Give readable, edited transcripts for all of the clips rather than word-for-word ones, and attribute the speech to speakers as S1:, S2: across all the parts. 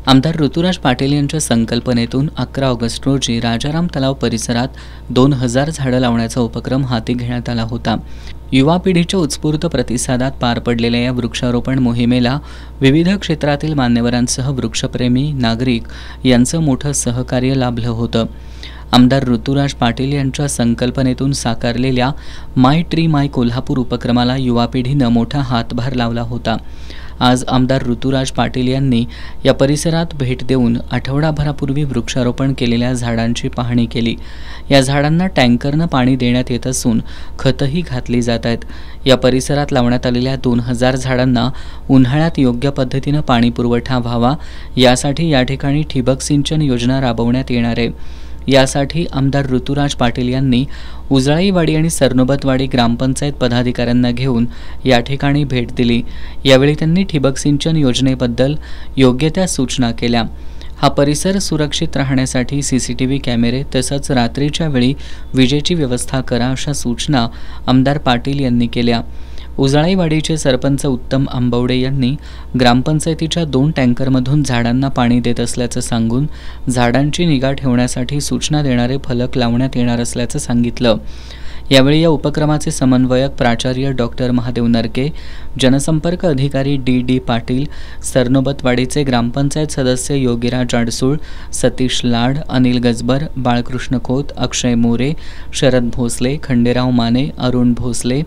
S1: आमदार ऋतुराज पाटील यांच्या संकल्पनेतून 11 ऑगस्ट रोजी राजाराम तलाव परिसरात 2000 झाडं लावण्याचा उपक्रम हाती घेण्यात आला होता। युवा पिढीच्या उत्स्फूर्त प्रतिसादात पार पडलेल्या या वृक्षारोपण मोहिमेला विविध क्षेत्रातील मान्यवरांसह वृक्षप्रेमी नागरिक यांचं मोठं सहकार्य लाभलं होतं। आमदार ऋतुराज पाटील यांच्या संकल्पनेतून साकारलेल्या माय ट्री माय कोल्हापूर उपक्रमाला युवा पिढीनं मोठा हातभार लावला होता। आज आमदार ऋतुराज पाटील यांनी या परिसरात भेट देऊन आठवडाभरापूर्वी वृक्षारोपण केलेल्या झाडांची पाहणी केली। या झाडांना टँकरनं पाणी देण्यात येत असून खतही घातली जात आहेत। या परिसरात लावण्यात आलेल्या 2000 झाडांना उन्हाळ्यात योग्य पद्धतीनं पाणी पुरवठा व्हावा यासाठी या ठिकाणी ठिबक सिंचन योजना राबवण्यात येणार आहे। यासाठी आमदार ऋतुराज पाटील यांनी उजळाईवाडी आणि सरनोबतवाडी ग्रामपंचायत पदाधिकाऱ्यांना घेऊन या ठिकाणी भेट दिली। यावेळी त्यांनी ठिबक सिंचन योजनेबद्दल योग्य त्या सूचना केल्या। हा परिसर सुरक्षित राहण्यासाठी सीसीटीव्ही कॅमेरे तसंच रात्रीच्या वेळी विजेची व्यवस्था करा अशा सूचना आमदार पाटील यांनी केल्या। उजळाईवाडीचे सरपंच उत्तम आंबवडे यांनी ग्रामपंचायतीच्या 2 टँकरमधून झाडांना पाणी देत असल्याचं सांगून झाडांची निगा ठेवण्यासाठी सूचना देणारे फलक लावण्यात येणार असल्याचं सांगितलं। यावेळी या उपक्रमाचे समन्वयक प्राचार्य डॉक्टर महादेव नरके, जनसंपर्क अधिकारी डी पाटील, सरनोबतवाडीचे ग्रामपंचायत सदस्य योगीराज आडसूळ, सतीश लाड, अनिल गजबर, बाळकृष्ण खोत, अक्षय मोरे, शरद भोसले, खंडेराव माने, अरुण भोसले,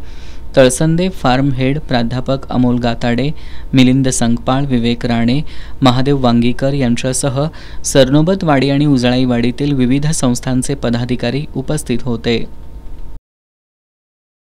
S1: तळसंदे फार्म हेड प्राध्यापक अमोल गाताडे, मिलिंद संकपाळ, विवेक राणे, महादेव वांगीकर यांच्यासह सरनोबतवाडी आणि उजळाईवाडीतील विविध संस्थांचे पदाधिकारी उपस्थित होते।